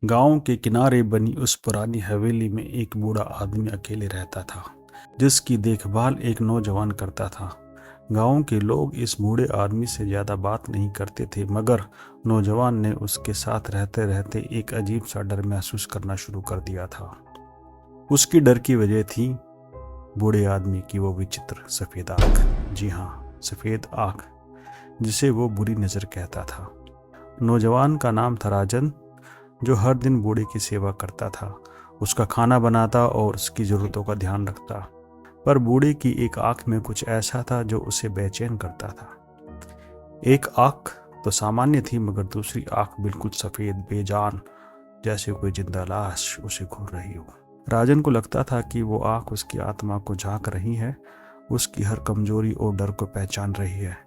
गांव के किनारे बनी उस पुरानी हवेली में एक बूढ़ा आदमी अकेले रहता था, जिसकी देखभाल एक नौजवान करता था। गांव के लोग इस बूढ़े आदमी से ज्यादा बात नहीं करते थे, मगर नौजवान ने उसके साथ रहते रहते एक अजीब सा डर महसूस करना शुरू कर दिया था। उसकी डर की वजह थी बूढ़े आदमी की वो विचित्र सफेद आंख। जी हाँ, सफेद आंख, जिसे वो बुरी नजर कहता था। नौजवान का नाम था राजन, जो हर दिन बूढ़े की सेवा करता था, उसका खाना बनाता और उसकी जरूरतों का ध्यान रखता। पर बूढ़े की एक आंख में कुछ ऐसा था जो उसे बेचैन करता था। एक आंख तो सामान्य थी, मगर दूसरी आंख बिल्कुल सफेद, बेजान, जैसे कोई जिंदा लाश उसे घूर रही हो। राजन को लगता था कि वो आंख उसकी आत्मा को झांक रही है, उसकी हर कमजोरी और डर को पहचान रही है।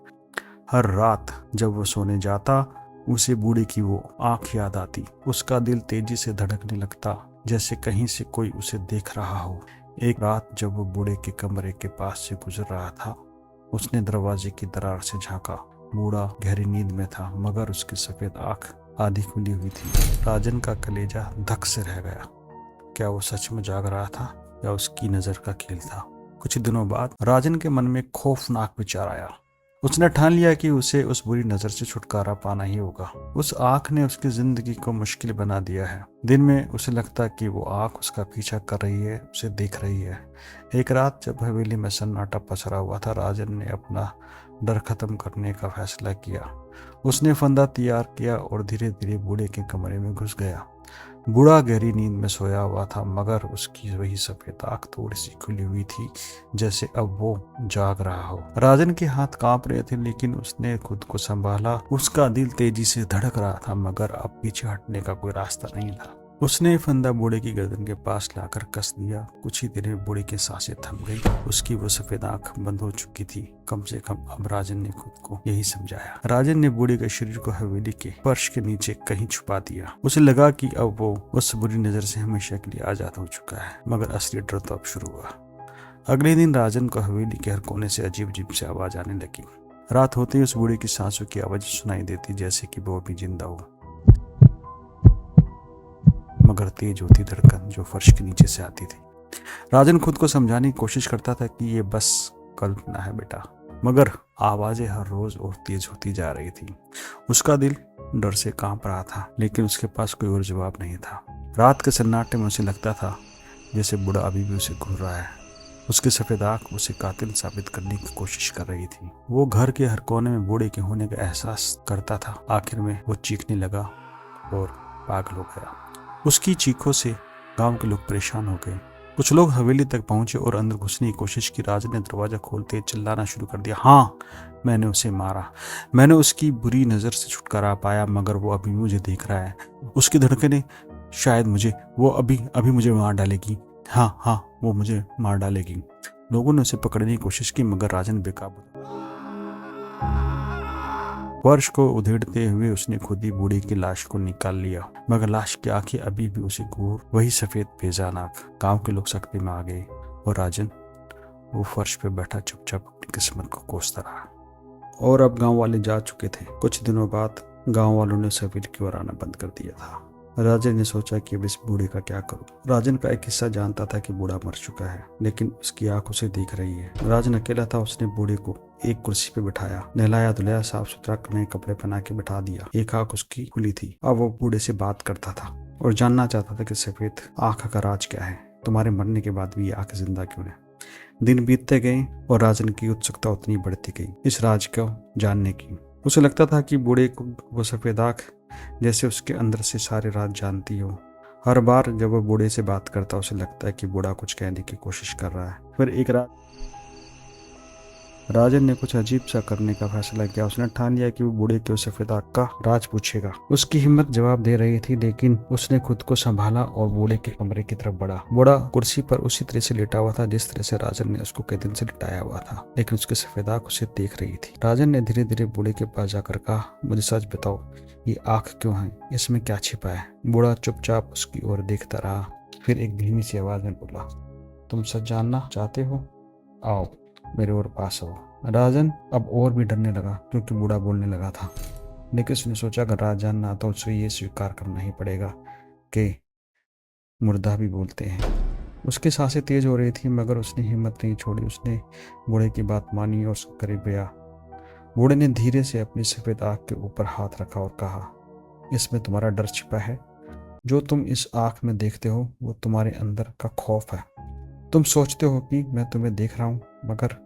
हर रात जब वो सोने जाता, उसे बूढ़े की वो आंख याद आती। उसका दिल तेजी से धड़कने लगता, जैसे कहीं से कोई उसे देख रहा हो। एक रात जब वो बूढ़े के कमरे के पास से गुजर रहा था, उसने दरवाजे की दरार से झांका। बूढ़ा गहरी नींद में था, मगर उसकी सफेद आंख आधी खुली हुई थी। राजन का कलेजा धक से रह गया। क्या वो सच में जाग रहा था या उसकी नजर का खेल था? कुछ दिनों बाद राजन के मन में खौफनाक विचार आया। उसने ठान लिया कि उसे उस बुरी नजर से छुटकारा पाना ही होगा। उस आंख ने उसकी जिंदगी को मुश्किल बना दिया है। दिन में उसे लगता कि वो आंख उसका पीछा कर रही है, उसे देख रही है। एक रात जब हवेली में सन्नाटा पसरा हुआ था, राजन ने अपना डर खत्म करने का फैसला किया। उसने फंदा तैयार किया और धीरे धीरे बूढ़े के कमरे में घुस गया। बूढ़ा गहरी नींद में सोया हुआ था, मगर उसकी वही सफेद आंख थोड़ी सी खुली हुई थी, जैसे अब वो जाग रहा हो। राजन के हाथ कांप रहे थे, लेकिन उसने खुद को संभाला। उसका दिल तेजी से धड़क रहा था, मगर अब पीछे हटने का कोई रास्ता नहीं था। उसने फंदा बूढ़े की गर्दन के पास लाकर कस दिया। कुछ ही देर में बूढ़े की सांसें थम गई। उसकी वो सफेद आंख बंद हो चुकी थी। कम से कम अब राजन ने खुद को यही समझाया। राजन ने बूढ़े के शरीर को हवेली के फर्श के नीचे कहीं छुपा दिया। उसे लगा कि अब वो उस बुरी नजर से हमेशा के लिए आजाद हो चुका है, मगर असली डर तो अब शुरू हुआ। अगले दिन राजन को हवेली के हर कोने से अजीब अजीब से आवाज आने लगी। रात होते ही उस बूढ़े की सांसों की आवाज सुनाई देती, जैसे कि वो अभी जिंदा हो, मगर तेज होती धड़कन जो फर्श के नीचे से आती थी। राजन खुद को समझाने की कोशिश करता था कि ये बस कल्पना है बेटा, मगर आवाजें हर रोज और तेज होती जा रही थी। उसका दिल डर से कांप रहा था, लेकिन उसके पास कोई और जवाब नहीं था। रात के सन्नाटे में उसे लगता था जैसे बूढ़ा अभी भी उसे घूर रहा है। उसकी सफेद आंख उसे कातिल साबित करने की कोशिश कर रही थी। वो घर के हर कोने में बूढ़े के होने का एहसास करता था। आखिर में वो चीखने लगा और पागल हो गया। उसकी चीखों से गांव के लोग परेशान हो गए। कुछ लोग हवेली तक पहुंचे और अंदर घुसने की कोशिश की। राजन ने दरवाजा खोलते चिल्लाना शुरू कर दिया, हाँ, मैंने उसे मारा। मैंने उसकी बुरी नजर से छुटकारा पाया, मगर वो अभी मुझे देख रहा है। उसकी धड़कनें शायद मुझे, वो अभी अभी मुझे मार डालेगी। हाँ हाँ, वो मुझे मार डालेगी। लोगों ने उसे पकड़ने की कोशिश की, मगर राजन बेकाबू। फर्श को उधेड़ते हुए उसने खुद ही बूढ़ी की लाश को निकाल लिया, मगर लाश की आंखें अभी भी उसे घूर, वही सफेद बेजान आंख। गांव के लोग सख्ती में आ गए और राजन वो फर्श पे बैठा चुपचाप अपनी किस्मत को कोसता रहा। और अब गांव वाले जा चुके थे। कुछ दिनों बाद गांव वालों ने हवेली की ओर आना बंद कर दिया था। राजन ने सोचा कि अब इस बूढ़े का क्या करूं। राजन का एक हिस्सा जानता था कि बूढ़ा मर चुका है, लेकिन उसकी आंख उसे देख रही है। राजन अकेला था। उसने बूढ़े को एक कुर्सी पे बिठाया, नहलाया धुलाया, साफ सुथरा नए कपड़े पहना के बिठा दिया। एक आंख उसकी खुली थी। अब वो बूढ़े से बात करता था और जानना चाहता था कि सफेद आंख का राज क्या है। तुम्हारे मरने के बाद भी आंख जिंदा क्यों है? दिन बीतते गए और राजन की उत्सुकता उतनी बढ़ती गई इस राज को जानने की। उसे लगता था कि बूढ़े को वो सफेद आंख जैसे उसके अंदर से सारे राज जानती हो। हर बार जब वो बूढ़े से बात करता, उसे लगता है कि बूढ़ा कुछ कहने की कोशिश कर रहा है। फिर एक रात राजन ने कुछ अजीब सा करने का फैसला किया। उसने ठान लिया कि वो बूढ़े के उस सफेद आंख का राज पूछेगा। उसकी हिम्मत जवाब दे रही थी, लेकिन उसने खुद को संभाला और बूढ़े के कमरे की तरफ बढ़ा। बूढ़ा कुर्सी पर उसी तरह से लेटा हुआ था जिस तरह से राजन ने उसको कई दिन से लिटाया हुआ था, लेकिन उसकी सफेद आंख उसे देख रही थी। राजन ने धीरे धीरे बूढ़े के पास जाकर कहा, मुझे सच बताओ, ये आंख क्यों है? इसमें क्या छिपा है? बूढ़ा चुपचाप उसकी ओर देखता रहा। फिर एक धीमी सी आवाज में बोला, तुम सच जानना चाहते हो? आओ मेरे और पास आओ। राजन अब और भी डरने लगा, क्योंकि बूढ़ा बोलने लगा था। लेकिन उसने सोचा अगर राज जानना तो उसे ये स्वीकार करना ही पड़ेगा के मुर्दा भी बोलते हैं। उसकी सांसें तेज हो रही थी मगर उसने हिम्मत नहीं छोड़ी। उसने बूढ़े की बात मानी और उसके करीब गया। बूढ़े ने धीरे से अपनी सफ़ेद आँख के ऊपर हाथ रखा और कहा, इसमें तुम्हारा डर छिपा है। जो तुम इस आँख में देखते हो वो तुम्हारे अंदर का खौफ है। तुम सोचते हो कि मैं तुम्हें देख रहा हूँ मगर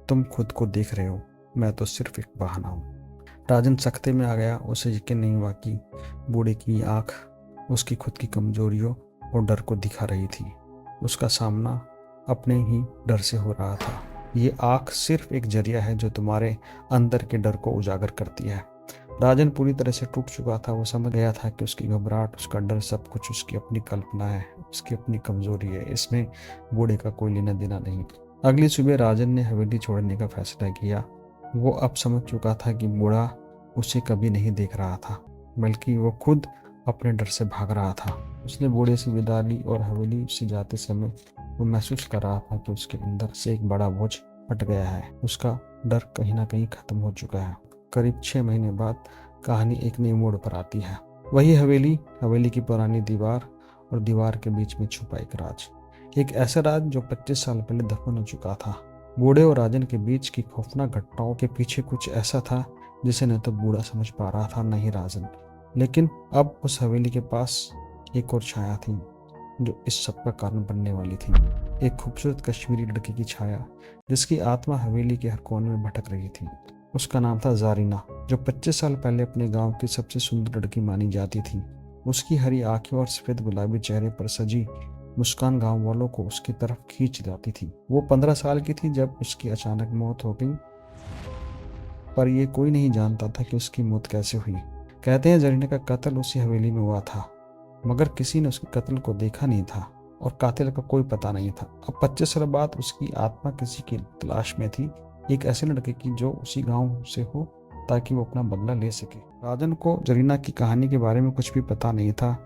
तुम खुद को देख रहे हो। मैं तो सिर्फ एक बहाना हूँ। राजन सख्ते में आ गया। उसे यकीन नहीं हुआ कि बूढ़े की आँख उसकी खुद की कमजोरियों और डर को दिखा रही थी। उसका सामना अपने ही डर से हो रहा था। ये आँख सिर्फ एक जरिया है जो तुम्हारे अंदर के डर को उजागर करती है। राजन पूरी तरह से टूट चुका था। वो समझ गया था कि उसकी घबराहट, उसका डर, सब कुछ उसकी अपनी कल्पना है, उसकी अपनी कमजोरी है। इसमें बूढ़े का कोई लेना देना नहीं। अगली सुबह राजन ने हवेली छोड़ने का फैसला किया। वो अब समझ चुका था कि बूढ़ा उसे कभी नहीं देख रहा था बल्कि वो खुद अपने डर से भाग रहा था। उसने बूढ़े से विदा ली और हवेली से जाते समय वो महसूस कर रहा था कि उसके अंदर से एक बड़ा बोझ हट गया है। उसका डर कहीं ना कहीं खत्म हो चुका है। करीब 6 महीने बाद कहानी एक नई मोड़ पर आती है। वही हवेली की पुरानी दीवार और दीवार के बीच में छुपा एक राज। एक ऐसा राज जो 25 साल पहले दफन हो चुका था। बूढ़े और राजन के बीच की खौफनाक घटनाओं के पीछे कुछ ऐसा था जिसे न तो बूढ़ा समझ पा रहा था, न ही राजन। लेकिन अब उस हवेली के पास एक और छाया थी जो इस सब का कारण बनने वाली थी। एक खूबसूरत कश्मीरी लड़की की छाया जिसकी आत्मा हवेली के हर कोने में भटक रही थी। उसका नाम था जारीना, जो 25 साल पहले अपने गांव की सबसे सुंदर लड़की मानी जाती थी। उसकी हरी आंखें और सफेद गुलाबी चेहरे पर सजी मुस्कान गांव वालों को उसकी तरफ खींच जाती थी। वो 15 साल की थी जब उसकी अचानक मौत हो गई, पर यह कोई नहीं जानता था कि उसकी मौत कैसे हुई। कहते हैं जरीना का कत्ल उसी हवेली में हुआ था, मगर किसी ने उसके कत्ल को देखा नहीं था और कातिल का कोई पता नहीं था। अब 25 साल बाद उसकी आत्मा किसी की तलाश में थी, एक ऐसे लड़के की जो उसी गांव से हो ताकि वो अपना बदला ले सके। राजन को जरीना की कहानी के बारे में कुछ भी पता नहीं था।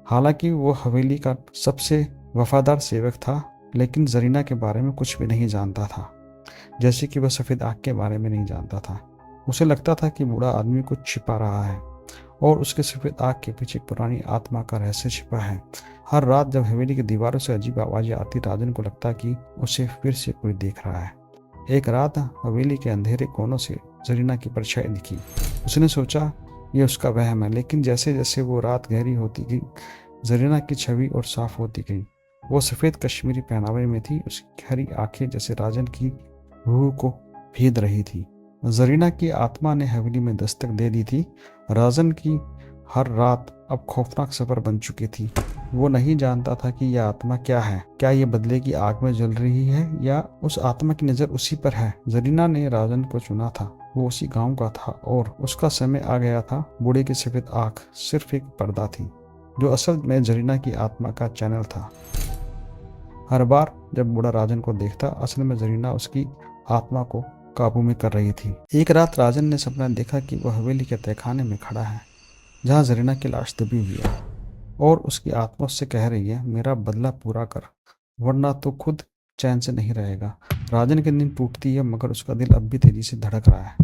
हालांकि वो हवेली का सबसे वफादार सेवक था, लेकिन जरीना के बारे में कुछ भी नहीं जानता था। जैसे कि वह सफ़ेद आग के बारे में नहीं जानता था। उसे लगता था कि बूढ़ा आदमी कुछ छिपा रहा है और उसके सफ़ेद आग के पीछे पुरानी आत्मा का रहस्य छिपा है। हर रात जब हवेली की दीवारों से अजीब आवाज़ें आती, राजन को लगता कि उसे फिर से कोई देख रहा है। एक रात हवेली के अंधेरे कोनों से जरीना की परछाई दिखी। उसने सोचा यह उसका वहम है, लेकिन जैसे जैसे वो रात गहरी होती गई जरीना की छवि और साफ होती गई। वो सफ़ेद कश्मीरी पहनावे में थी। उसकी हरी आंखें जैसे राजन की रूह को भेद रही थी। जरीना की आत्मा ने हवेली में दस्तक दे दी थी। राजन की हर रात अब खौफनाक सफर बन चुकी थी। वो नहीं जानता था कि यह आत्मा क्या है। क्या ये बदले की आग में जल रही है या उस आत्मा की नज़र उसी पर है। जरीना ने राजन को चुना था। वो उसी गांव का था और उसका समय आ गया था। बूढ़े की सफ़ेद आँख सिर्फ एक पर्दा थी जो असल में जरीना की आत्मा का चैनल था। हर बार जब बूढ़ा राजन को देखता, असल में जरीना उसकी आत्मा को काबू में कर रही थी। एक रात राजन ने सपना देखा कि वह हवेली के तहखाने में खड़ा है जहाँ जरीना की लाश दबी हुई है और उसकी आत्मा उससे कह रही है, मेरा बदला पूरा कर वरना तो खुद चैन से नहीं रहेगा। राजन की नींद टूटती है मगर उसका दिल अब भी तेजी से धड़क रहा है।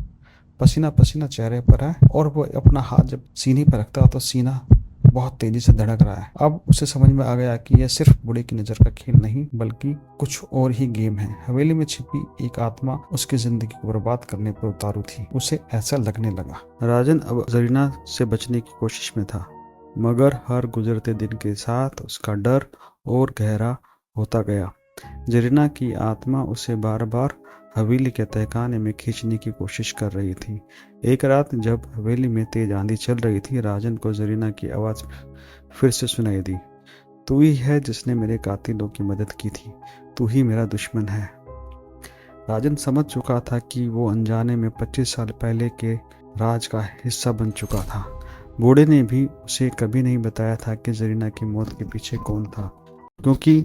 पसीना पसीना चेहरे पर है और वो अपना हाथ जब सीने पर रखता है तो सीना बहुत तेजी से धड़क रहा है। अब उसे समझ में आ गया कि यह सिर्फ बूढ़े की नजर का खेल नहीं बल्कि कुछ और ही गेम है। हवेली में छिपी एक आत्मा उसकी जिंदगी को बर्बाद करने पर उतारू थी। उसे ऐसा लगने लगा। राजन अब जरीना से बचने की कोशिश में था, मगर हर गुजरते दिन के साथ उसका डर और गहरा होता गया। जरीना की आत्मा उसे बार बार हवेली के तहखाने में खींचने की कोशिश कर रही थी। एक रात जब हवेली में तेज आंधी चल रही थी, राजन को जरीना की आवाज़ फिर से सुनाई दी। तू ही है जिसने मेरे कातिलों की मदद की थी, तू ही मेरा दुश्मन है। राजन समझ चुका था कि वो अनजाने में 25 साल पहले के राज का हिस्सा बन चुका था। बूढ़े ने भी उसे कभी नहीं बताया था कि जरीना की मौत के पीछे कौन था, क्योंकि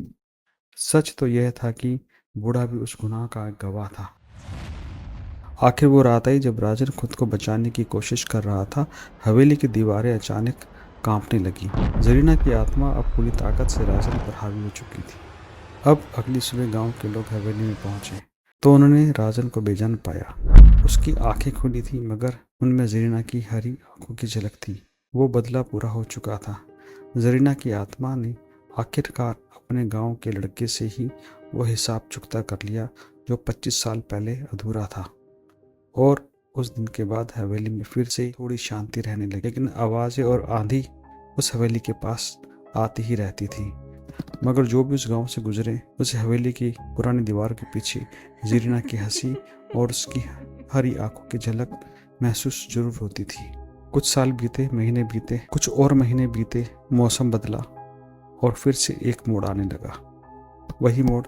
सच तो यह था कि बूढ़ा भी उस गुनाह का गवाह था। आखिर वो रात आई जब राजन खुद को बचाने की कोशिश कर रहा था। हवेली की दीवारें अचानक कांपने लगी। जरीना की आत्मा अब पूरी ताकत से राजन पर हावी हो चुकी थी। अब अगली सुबह गांव के लोग हवेली में पहुंचे तो उन्होंने राजन को बेजान पाया। उसकी आंखें खुली थी मगर उनमें जरीना की हरी आंखों की झलक थी। वो बदला पूरा हो चुका था। जरीना की आत्मा ने आखिरकार अपने गांव के लड़के से ही वो हिसाब चुकता कर लिया जो 25 साल पहले अधूरा था। और उस दिन के बाद हवेली में फिर से थोड़ी शांति रहने लगी, लेकिन आवाज़ें और आंधी उस हवेली के पास आती ही रहती थी। मगर जो भी उस गांव से गुजरे, उस हवेली की पुरानी दीवार के पीछे जरीना की हंसी और उसकी हरी आंखों की झलक महसूस जरूर होती थी। कुछ साल बीते, महीने बीते, कुछ और महीने बीते, मौसम बदला और फिर से एक मोड़ आने लगा। वही मोड़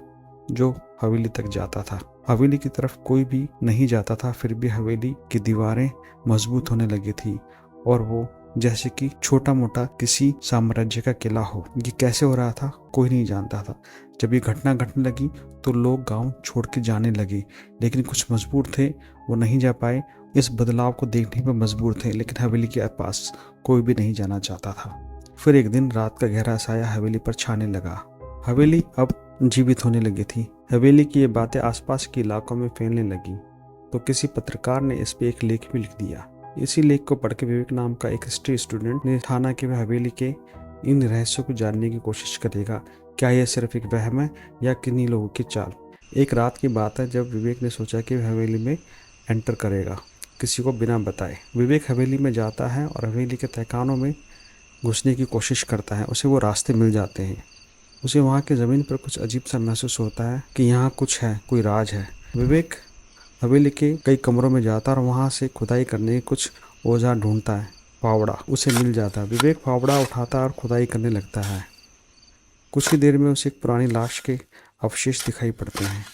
जो हवेली तक जाता था। हवेली की तरफ कोई भी नहीं जाता था, फिर भी हवेली की दीवारें मजबूत होने लगी थी और वो जैसे कि छोटा मोटा किसी साम्राज्य का किला हो। ये कैसे हो रहा था कोई नहीं जानता था। जब ये घटना घटने लगी तो लोग गांव छोड़ के जाने लगे, लेकिन कुछ मजबूर थे, वो नहीं जा पाए। इस बदलाव को देखने पर मजबूर थे, लेकिन हवेली के पास कोई भी नहीं जाना चाहता था। फिर एक दिन रात का गहरा साया हवेली पर छाने लगा। हवेली अब जीवित होने लगी थी। हवेली की ये बातें आसपास के इलाकों में फैलने लगी तो किसी पत्रकार ने इस पे एक लेख भी लिख दिया। इसी लेख को पढ़ के विवेक नाम का एक हिस्ट्री स्टूडेंट ने ठाना कि वह हवेली के इन रहस्यों को जानने की कोशिश करेगा। क्या यह सिर्फ एक वहम है या किन्हीं लोगों की चाल। एक रात की बात है जब विवेक ने सोचा कि वह हवेली में एंटर करेगा, किसी को बिना बताए। विवेक हवेली में जाता है और हवेली के तहखानों में घुसने की कोशिश करता है। उसे वो रास्ते मिल जाते हैं। उसे वहाँ की ज़मीन पर कुछ अजीब सा महसूस होता है कि यहाँ कुछ है, कोई राज है। विवेक हवेली के कई कमरों में जाता है और वहाँ से खुदाई करने के कुछ औजार ढूंढता है। फावड़ा उसे मिल जाता है। विवेक फावड़ा उठाता है और खुदाई करने लगता है। कुछ ही देर में उसे एक पुरानी लाश के अवशेष दिखाई पड़ते हैं।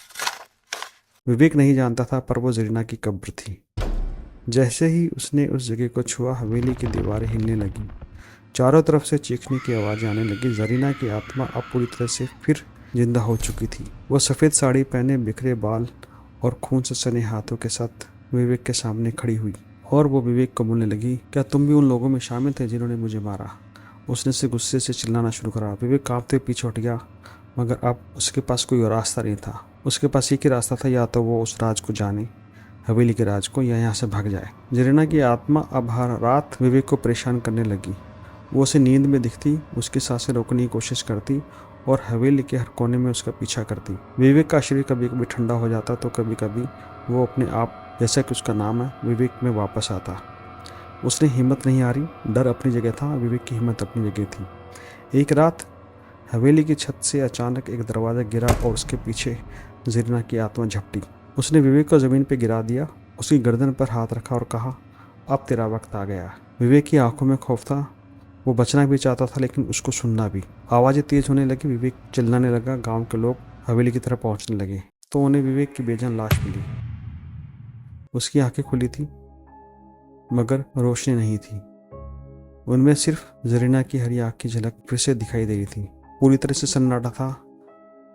विवेक नहीं जानता था, पर वो जरीना की कब्र थी। जैसे ही उसने उस जगह को छुआ, हवेली की दीवारें हिलने लगी। चारों तरफ से चीखने की आवाज़ आने लगी। जरीना की आत्मा अब पूरी तरह से फिर जिंदा हो चुकी थी। वो सफ़ेद साड़ी पहने, बिखरे बाल और खून से सने हाथों के साथ विवेक के सामने खड़ी हुई और वो विवेक को बोलने लगी, क्या तुम भी उन लोगों में शामिल थे जिन्होंने मुझे मारा। उसने से गुस्से से चिल्लाना शुरू करा। विवेक कांपते पीछे हट गया, मगर अब उसके पास कोई और रास्ता नहीं था। उसके पास एक ही रास्ता था, या तो वो उस राज को जाने, हवेली के राज को, या यहाँ से भाग जाए। जरीना की आत्मा अब हर रात विवेक को परेशान करने लगी। वो उसे नींद में दिखती, उसकी सांसें रोकने की कोशिश करती और हवेली के हर कोने में उसका पीछा करती। विवेक का शरीर कभी कभी ठंडा हो जाता तो कभी कभी वो अपने आप, जैसा कि उसका नाम है, विवेक में वापस आता। उसने हिम्मत नहीं हारी। डर अपनी जगह था, विवेक की हिम्मत अपनी जगह थी। एक रात हवेली की छत से अचानक एक दरवाज़ा गिरा और उसके पीछे जरीना की आत्मा झपटी। उसने विवेक को ज़मीन पर गिरा दिया, उसकी गर्दन पर हाथ रखा और कहा, अब तेरा वक्त आ गया। विवेक की आंखों में खौफ था। वो बचना भी चाहता था, लेकिन उसको सुनना भी। आवाज़ें तेज होने लगी। विवेक चिल्लाने लगा। गांव के लोग हवेली की तरफ पहुंचने लगे तो उन्हें विवेक की बेजान लाश मिली। उसकी आंखें खुली थी, मगर रोशनी नहीं थी। उनमें सिर्फ जरीना की हरी आंख की झलक फिर से दिखाई दे रही थी। पूरी तरह से सन्नाटा था।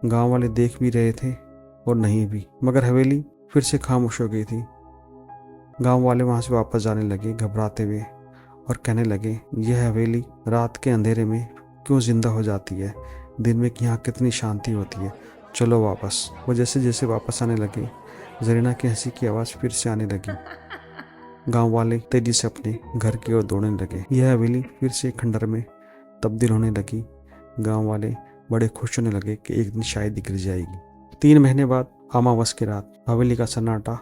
गांव वाले देख भी रहे थे और नहीं भी, मगर हवेली फिर से खामोश हो गई थी। गांव वाले वहां से वापस जाने लगे घबराते हुए और कहने लगे, यह हवेली रात के अंधेरे में क्यों जिंदा हो जाती है, दिन में यहाँ कितनी शांति होती है, चलो वापस। वो जैसे जैसे वापस आने लगे, जरीना की हंसी की आवाज़ फिर से आने लगी। गांव वाले तेजी से अपने घर की ओर दौड़ने लगे। यह हवेली फिर से खंडर में तब्दील होने लगी। गांव वाले बड़े खुश होने लगे कि एक दिन शायद गिर जाएगी। 3 महीने बाद अमावस की रात हवेली का सन्नाटा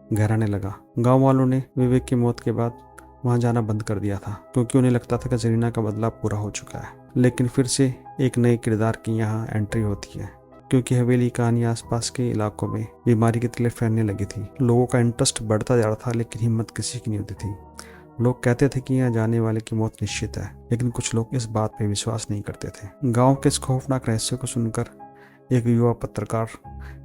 गहराने लगा। गांव वालों ने विवेक की मौत के बाद वहां जाना बंद कर दिया था, क्योंकि उन्हें लगता था कि जरीना का बदला पूरा हो चुका है। लेकिन फिर से एक नए किरदार की यहाँ एंट्री होती है, क्योंकि हवेली कहानी आसपास के इलाकों में बीमारी की तले फैलने लगी थी। लोगों का इंटरेस्ट बढ़ता जा रहा था, लेकिन हिम्मत किसी की नहीं होती थी। लोग कहते थे कि यहाँ जाने वाले की मौत निश्चित है, लेकिन कुछ लोग इस बात पे विश्वास नहीं करते थे। गांव के इस खौफनाक रहस्य को सुनकर एक युवा पत्रकार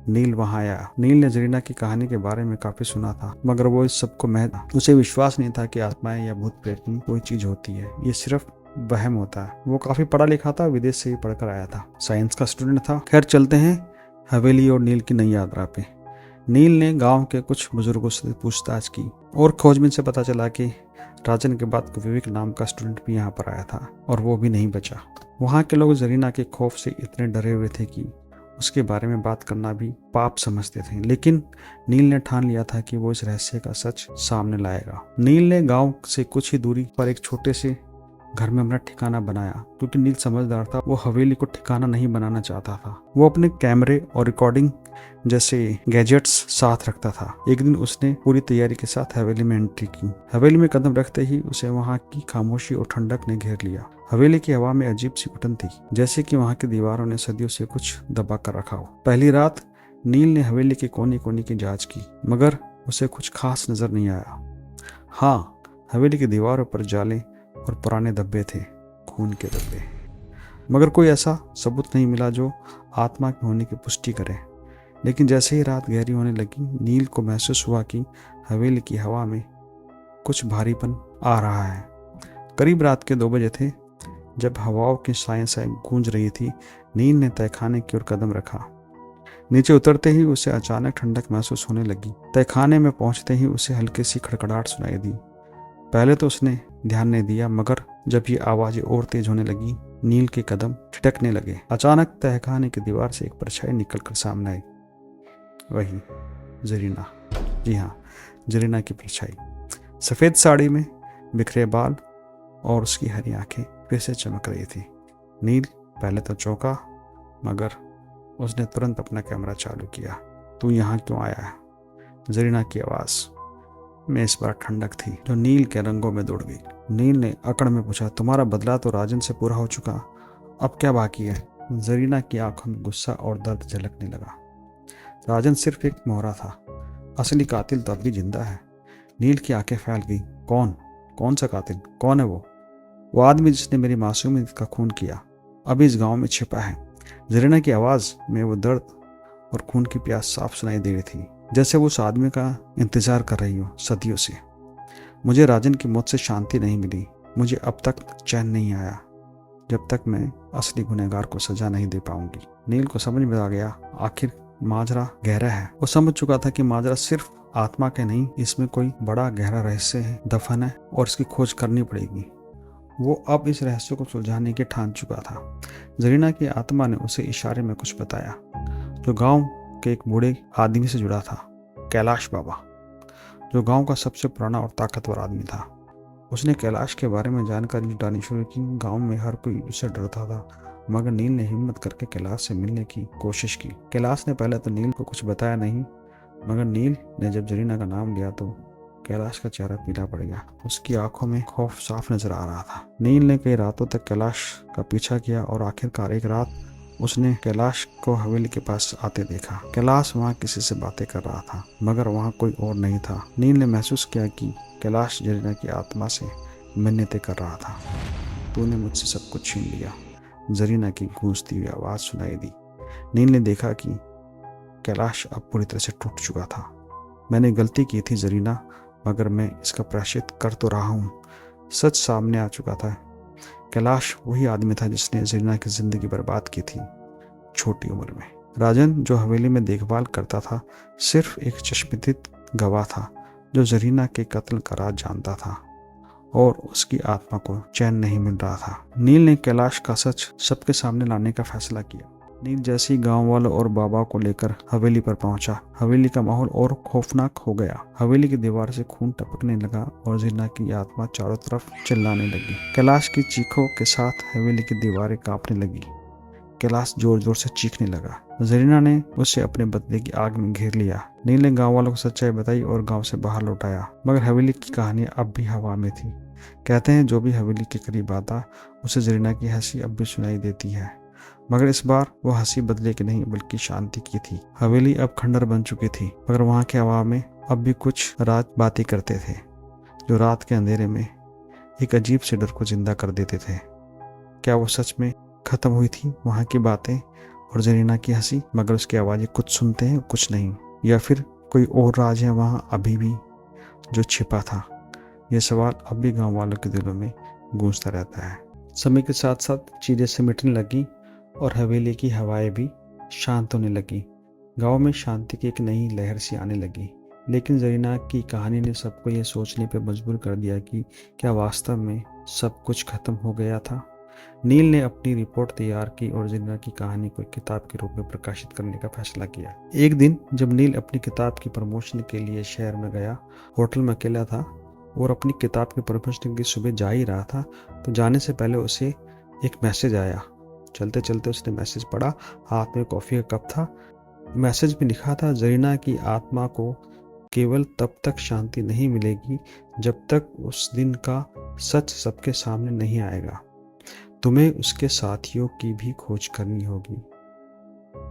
नील वहां आया। नील ने जरीना की कहानी के बारे में काफी सुना था, मगर वो इस सबको उसे विश्वास नहीं था कि आत्माएं या भूत प्रेत कोई चीज होती है। ये सिर्फ वहम होता है। वो काफी पढ़ा लिखा था, विदेश से ही पढ़कर आया था, साइंस का स्टूडेंट था। खैर, चलते हैं हवेली और नील की नई यात्रा पे। नील ने गांव के कुछ बुजुर्गों से पूछताछ की और खोजबीन से पता चला कि राजन के बाद विवेक नाम का स्टूडेंट भी यहाँ पर आया था और वो भी नहीं बचा। वहाँ के लोग जरीना के खौफ से इतने डरे हुए थे कि उसके बारे में बात करना भी पाप समझते थे। लेकिन नील ने ठान लिया था कि वो इस रहस्य का सच सामने लाएगा। नील ने गांव से कुछ ही दूरी पर एक छोटे से घर में अपना ठिकाना बनाया, क्योंकि नील समझदार था। वो हवेली को ठिकाना नहीं बनाना चाहता था। वो अपने कैमरे और रिकॉर्डिंग जैसे गैजेट्स साथ रखता था। एक दिन उसने पूरी तैयारी के साथ हवेली में एंट्री की। हवेली में कदम रखते ही उसे वहाँ की खामोशी और ठंडक ने घेर लिया। हवेली की हवा में अजीब सी घुटन थी, जैसे कि वहाँ की दीवारों ने सदियों से कुछ दबा कर रखा हो। पहली रात नील ने हवेली के कोने कोने की जांच की, मगर उसे कुछ खास नजर नहीं आया। हाँ, हवेली की दीवारों पर जाले और पुराने धब्बे थे, खून के धब्बे, मगर कोई ऐसा सबूत नहीं मिला जो आत्मा के होने की पुष्टि करे। लेकिन जैसे ही रात गहरी होने लगी, नील को महसूस हुआ कि हवेली की हवा में कुछ भारीपन आ रहा है। करीब रात के 2 बजे थे, जब हवाओं की साएं साएं गूंज रही थी। नील ने तहखाने की ओर कदम रखा। नीचे उतरते ही उसे अचानक ठंडक महसूस होने लगी। तहखाने में पहुंचते ही उसे हल्की सी खड़खड़ाहट सुनाई दी। पहले तो उसने ध्यान नहीं दिया, मगर जब ये आवाजें और तेज होने लगी, नील के कदम ठिठकने लगे। अचानक तहखाने की दीवार से एक परछाई निकलकर सामने आई। वही जरीना, जी हाँ, जरीना की परछाई। सफेद साड़ी में बिखरे बाल और उसकी हरी आंखें फिर से चमक रही थी। नील पहले तो चौंका, मगर उसने तुरंत अपना कैमरा चालू किया। तू यहाँ क्यों आया है? जरीना की आवाज में इस बार ठंडक थी जो नील के रंगों में दौड़ गई। नील ने अकड़ में पूछा, तुम्हारा बदला तो राजन से पूरा हो चुका, अब क्या बाकी है? जरीना की आंखों में गुस्सा और दर्द झलकने लगा। राजन सिर्फ एक मोहरा था, असली कातिल तो अब भी जिंदा है। नील की आंखें फैल गई। कौन सा कातिल? कौन है वो आदमी जिसने मेरी मासूमियत का खून किया, अभी इस गांव में छिपा है। जरीना की आवाज में वो दर्द और खून की प्यास साफ सुनाई दे रही थी, जैसे वो उस आदमी का इंतजार कर रही हो सदियों से। मुझे राजन की मौत से शांति नहीं मिली। मुझे अब तक चैन नहीं आया जब तक मैं असली गुनहगार को सजा नहीं दे पाऊंगी। नील को समझ में आ गया, आखिर माजरा गहरा है। वो समझ चुका था कि माजरा सिर्फ आत्मा के नहीं, इसमें कोई बड़ा गहरा रहस्य है, दफन है, और इसकी खोज करनी पड़ेगी। वो अब इस रहस्य को सुलझाने की ठान चुका था। जरीना की आत्मा ने उसे इशारे में कुछ बताया, जो गांव के एक बूढ़े आदमी से जुड़ा था, कैलाश बाबा, जो गांव का सबसे पुराना और ताकतवर आदमी था। उसने कैलाश के बारे में जानकारी जुटानी शुरू की। गांव में हर कोई उससे डरता था, मगर नील ने हिम्मत करके कैलाश से मिलने की कोशिश की। कैलाश ने पहले तो नील को कुछ बताया नहीं, मगर नील ने जब जरीना का नाम लिया तो कैलाश का चेहरा पीला पड़ गया। उसकी आंखों में खौफ साफ नजर आ रहा था। नील ने कई रातों तक कैलाश का पीछा किया और आखिरकार एक रात उसने कैलाश को हवेली के पास आते देखा। कैलाश वहाँ किसी से बातें कर रहा था, मगर वहाँ कोई और नहीं था। नील ने महसूस किया कि कैलाश जरीना की आत्मा से मिन्नतें कर रहा था। तूने मुझसे सब कुछ छीन लिया, जरीना की गूंजती हुई आवाज सुनाई दी। नील ने देखा कि कैलाश अब पूरी तरह से टूट चुका था। मैंने गलती की थी जरीना, मगर मैं इसका प्रायश्चित कर तो रहा हूँ। सच सामने आ चुका था। कैलाश वही आदमी था जिसने जरीना की जिंदगी बर्बाद की थी छोटी उम्र में। राजन, जो हवेली में देखभाल करता था, सिर्फ एक चश्मदीद गवाह था जो जरीना के कत्ल का राज जानता था, और उसकी आत्मा को चैन नहीं मिल रहा था। नील ने कैलाश का सच सबके सामने लाने का फैसला किया। नील जैसे ही गांव वालों और बाबा को लेकर हवेली पर पहुंचा, हवेली का माहौल और खौफनाक हो गया। हवेली की दीवार से खून टपकने लगा और जरीना की आत्मा चारों तरफ चिल्लाने लगी। कैलाश की चीखों के साथ हवेली की दीवारें कांपने लगी। कैलाश जोर जोर से चीखने लगा। जरीना ने उसे अपने बदले की आग में घेर लिया। नील ने गांव वालों को सच्चाई बताई और गांव से बाहर लौटाया, मगर हवेली की कहानी अब भी हवा में थी। कहते हैं जो भी हवेली के करीब आता, उसे जरीना की हंसी अब भी सुनाई देती है, मगर इस बार वो हंसी बदले की नहीं बल्कि शांति की थी। हवेली अब खंडर बन चुकी थी, मगर वहां के हवा में अब भी कुछ रात बातें करते थे, जो रात के अंधेरे में एक अजीब से डर को जिंदा कर देते थे। क्या वो सच में खत्म हुई थी वहां की बातें और जरीना की हंसी, मगर उसकी आवाजें कुछ सुनते हैं कुछ नहीं, या फिर कोई और राज है वहां अभी भी जो छिपा था? यह सवाल अब भी गांव वालों के दिलों में गूंजता रहता है। समय के साथ साथ चीजें सिमटने लगी और हवेली की हवाएं भी शांत होने लगी। गांव में शांति की एक नई लहर सी आने लगी। लेकिन जरीना की कहानी ने सबको ये सोचने पर मजबूर कर दिया कि क्या वास्तव में सब कुछ खत्म हो गया था। नील ने अपनी रिपोर्ट तैयार की और जरीना की कहानी को एक किताब के रूप में प्रकाशित करने का फैसला किया। एक दिन जब नील अपनी किताब की प्रमोशन के लिए शहर में गया, होटल में अकेला था, और अपनी किताब के प्रोफेशन की सुबह जा ही रहा था तो जाने से पहले उसे एक मैसेज आया। चलते चलते उसने मैसेज पढ़ा, हाथ में कॉफ़ी का कप था। मैसेज में लिखा था, जरीना की आत्मा को केवल तब तक शांति नहीं मिलेगी जब तक उस दिन का सच सबके सामने नहीं आएगा। तुम्हें उसके साथियों की भी खोज करनी होगी।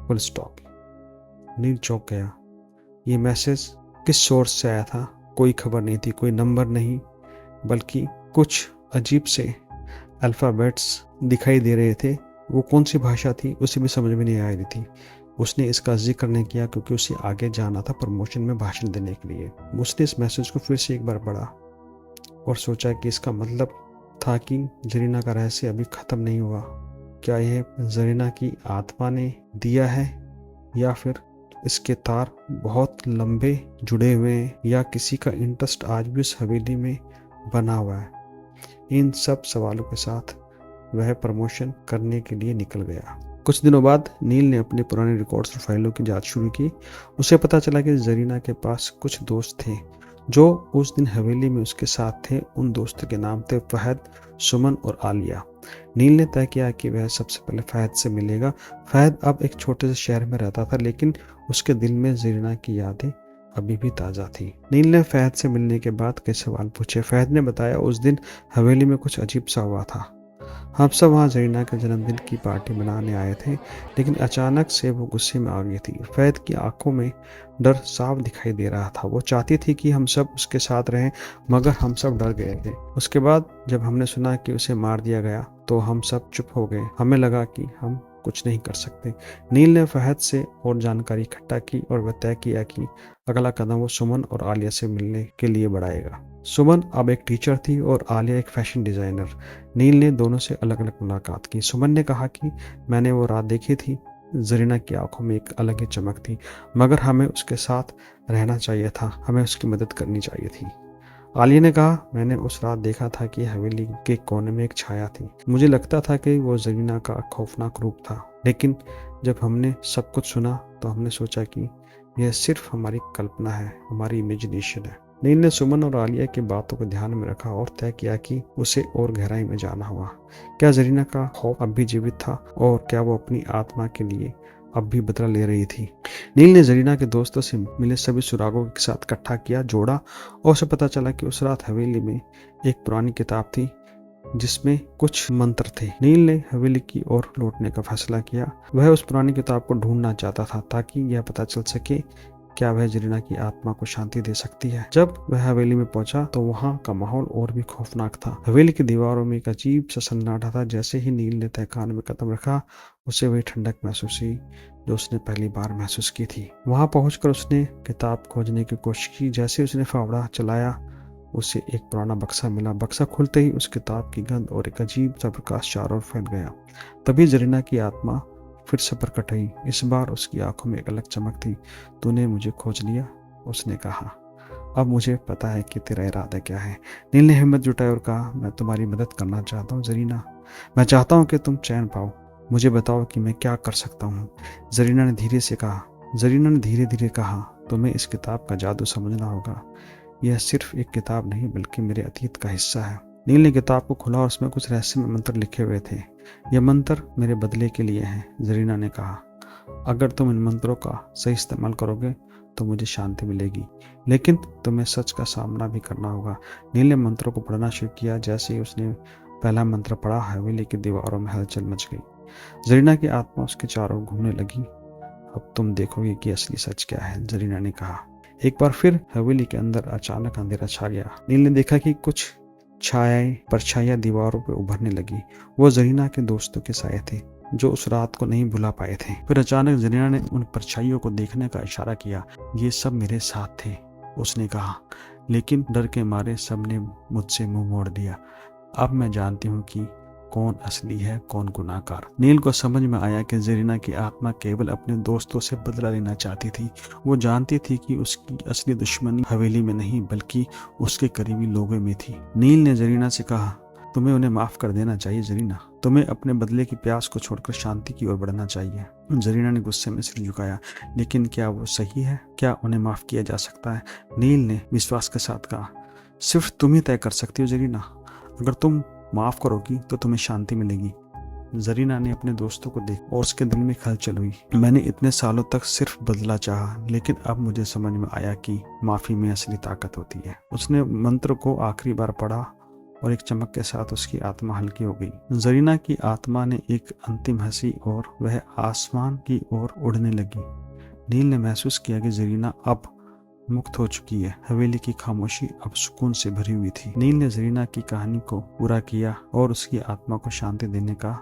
Full stop. नील चौंक गया। ये मैसेज किस सोर्स से आया था? कोई खबर नहीं थी, कोई नंबर नहीं, बल्कि कुछ अजीब से अल्फ़ाबेट्स दिखाई दे रहे थे। वो कौन सी भाषा थी उसे भी समझ में नहीं आ रही थी। उसने इसका जिक्र नहीं किया क्योंकि उसे आगे जाना था प्रमोशन में भाषण देने के लिए। उसने इस मैसेज को फिर से एक बार पढ़ा और सोचा कि इसका मतलब था कि जरीना का रहस्य अभी खत्म नहीं हुआ। क्या यह जरीना की आत्मा ने दिया है, या फिर इसके तार बहुत लंबे जुड़े हुए हैं, या किसी का इंटरेस्ट आज भी उस हवेली में बना हुआ है? इन सब सवालों के साथ वह प्रमोशन करने के लिए निकल गया। कुछ दिनों बाद नील ने अपने पुराने रिकॉर्ड्स और फाइलों की जांच शुरू की। उसे पता चला कि जरीना के पास कुछ दोस्त थे जो उस दिन हवेली में उसके साथ थे। उन दोस्तों के नाम थे फहद, सुमन और आलिया। नील ने तय किया कि वह सबसे पहले फहद से मिलेगा। फहद अब एक छोटे से शहर में रहता था, लेकिन उसके दिल में जरीना की यादें अभी भी ताज़ा थी। नील ने फहद से मिलने के बाद कई सवाल पूछे। फहद ने बताया, उस दिन हवेली में कुछ अजीब सा हुआ था। हम सब वहाँ जरीना के जन्मदिन की पार्टी मनाने आए थे, लेकिन अचानक से वो गुस्से में आ गई थी। फहद की आंखों में डर साफ दिखाई दे रहा था। वो चाहती थी कि हम सब उसके साथ रहें, मगर हम सब डर गए थे। उसके बाद जब हमने सुना कि उसे मार दिया गया तो हम सब चुप हो गए। हमें लगा कि हम कुछ नहीं कर सकते। नील ने फहद से और जानकारी इकट्ठा की और वह तय किया कि अगला कदम वो सुमन और आलिया से मिलने के लिए बढ़ाएगा। सुमन अब एक टीचर थी और आलिया एक फैशन डिजाइनर। नील ने दोनों से अलग अलग मुलाकात की। सुमन ने कहा कि मैंने वो रात देखी थी, जरीना की आंखों में एक अलग ही चमक थी, मगर हमें उसके साथ रहना चाहिए था, हमें उसकी मदद करनी चाहिए थी। आलिया ने कहा, मैंने उस रात देखा था कि हवेली के कोने में एक छाया थी। मुझे लगता था कि वो जरीना का खौफनाक रूप था, लेकिन जब हमने सब कुछ सुना तो हमने सोचा कि यह सिर्फ हमारी कल्पना है, हमारी इमेजिनेशन है। नील ने सुमन और आलिया की बातों को ध्यान में रखा और तय किया कि उसे और गहराई में जाना होगा। क्या जरीना का खौफ अब भी जीवित था, और क्या वो अपनी आत्मा के लिए अब भी बदला ले रही थी? नील ने जरीना के दोस्तों से मिले सभी सुरागों के साथ इकट्ठा किया, जोड़ा, और उसे पता चला कि उस रात हवेली में एक पुरानी किताब थी जिसमें कुछ मंत्र थे। नील ने हवेली की ओर लौटने का फैसला किया। वह उस पुरानी किताब को ढूंढना चाहता था ताकि यह पता चल सके क्या वह जरीना की आत्मा को शांति दे सकती है। जब वह हवेली में पहुंचा तो वहां का माहौल और भी खौफनाक था। हवेली की दीवारों में एक अजीब सा सन्नाटा था। जैसे ही नील ने तहखाने में कदम रखा, उसे वही ठंडक महसूस हुई जो उसने पहली बार महसूस की थी। वहां पहुंचकर उसने किताब खोजने की कोशिश की। जैसे उसने फावड़ा चलाया, उसे एक पुराना बक्सा मिला। बक्सा खुलते ही उस किताब की गंध और एक अजीब सा प्रकाश चारों ओर फैल गया। तभी जरीना की आत्मा फिर से प्रकट हुई। इस बार उसकी आंखों में एक अलग चमक थी। तूने मुझे खोज लिया, उसने कहा। अब मुझे पता है कि तेरा इरादा क्या है। नील ने हिम्मत जुटाई और कहा, मैं तुम्हारी मदद करना चाहता हूँ जरीना। मैं चाहता हूँ कि तुम चैन पाओ। मुझे बताओ कि मैं क्या कर सकता हूँ। जरीना ने धीरे से कहा। जरीना ने धीरे धीरे कहा, तुम्हें इस किताब का जादू समझना होगा। यह सिर्फ एक किताब नहीं बल्कि मेरे अतीत का हिस्सा है। नील ने किताब को खोला और उसमें कुछ रहस्यमय मंत्र लिखे हुए थे। यह मंत्र मेरे बदले के लिए हैं, जरीना ने कहा। अगर तुम इन मंत्रों का सही इस्तेमाल करोगे तो मुझे शांति मिलेगी, लेकिन तुम्हें सच का सामना भी करना होगा। नील ने मंत्रों को पढ़ना शुरू किया। जैसे ही उसने पहला मंत्र पढ़ा, हवेली की दीवारों में हलचल मच गई। जरीना की आत्मा उसके चारों ओर घूमने लगी। अब तुम देखोगे कि असली सच क्या है, जरीना ने कहा। एक बार फिर हवेली के अंदर अचानक अंधेरा छा गया। नील ने देखा कि कुछ छायाएं, परछाइयां दीवारों पर उभरने लगी। वो जरीना के दोस्तों के साए थे जो उस रात को नहीं भुला पाए थे। फिर अचानक जरीना ने उन परछाइयों को देखने का इशारा किया। ये सब मेरे साथ थे, उसने कहा, लेकिन डर के मारे सबने मुझसे मुंह मोड़ दिया। अब मैं जानती हूँ कि कौन असली है, कौन गुनाहगार। नील को समझ में आया कि जरीना की आत्मा केवल अपने दोस्तों से बदला लेना चाहती थी। वो जानती थी कि उसकी असली दुश्मनी हवेली में नहीं बल्कि उसके करीबी लोगों में थी। नील ने जरीना से कहा, तुम्हें उन्हें माफ कर देना चाहिए जरीना। तुम्हें अपने बदले की प्यास को छोड़कर शांति की ओर बढ़ना चाहिए। जरीना ने गुस्से में सिर झुकाया। लेकिन क्या वो सही है? क्या उन्हें माफ किया जा सकता है? नील ने विश्वास के साथ कहा, सिर्फ तुम ही तय कर सकती हो जरीना। अगर तुम माफ करोगी तो तुम्हें शांति मिलेगी। जरीना ने अपने दोस्तों को देखा और उसके दिल में हलचल हुई। मैंने इतने सालों तक सिर्फ बदला चाहा, लेकिन अब मुझे समझ में आया कि माफी में असली ताकत होती है। उसने मंत्र को आखिरी बार पढ़ा और एक चमक के साथ उसकी आत्मा हल्की हो गई। जरीना की आत्मा ने एक अंतिम हंसी और वह आसमान की ओर उड़ने लगी। नील ने महसूस किया कि जरीना अब मुक्त हो चुकी है। हवेली की खामोशी अब सुकून से भरी हुई थी। नील ने जरीना की कहानी को पूरा किया और उसकी आत्मा को शांति देने का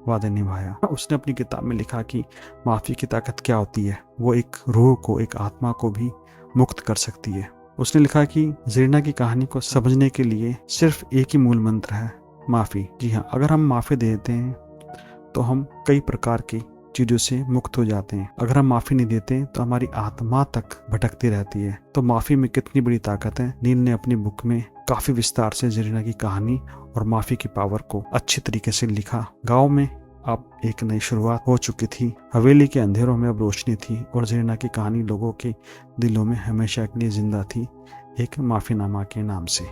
वादा निभाया। उसने अपनी किताब में लिखा कि माफी की ताकत क्या होती है। वो एक रूह को, एक आत्मा को भी मुक्त कर सकती है। उसने लिखा कि जरीना की कहानी को समझने के लिए सिर्फ एक ही मूल मंत्र है, माफी। जी हाँ, अगर हम माफी देते हैं तो हम कई प्रकार की चीजों से मुक्त हो जाते हैं। अगर हम माफी नहीं देते तो हमारी आत्मा तक भटकती रहती है। तो माफी में कितनी बड़ी ताकत है। नील ने अपनी बुक में काफी विस्तार से जरीना की कहानी और माफी की पावर को अच्छी तरीके से लिखा। गांव में अब एक नई शुरुआत हो चुकी थी। हवेली के अंधेरों में अब रोशनी थी और जरीना की कहानी लोगों के दिलों में हमेशा के लिए जिंदा थी, एक माफीनामा के नाम से।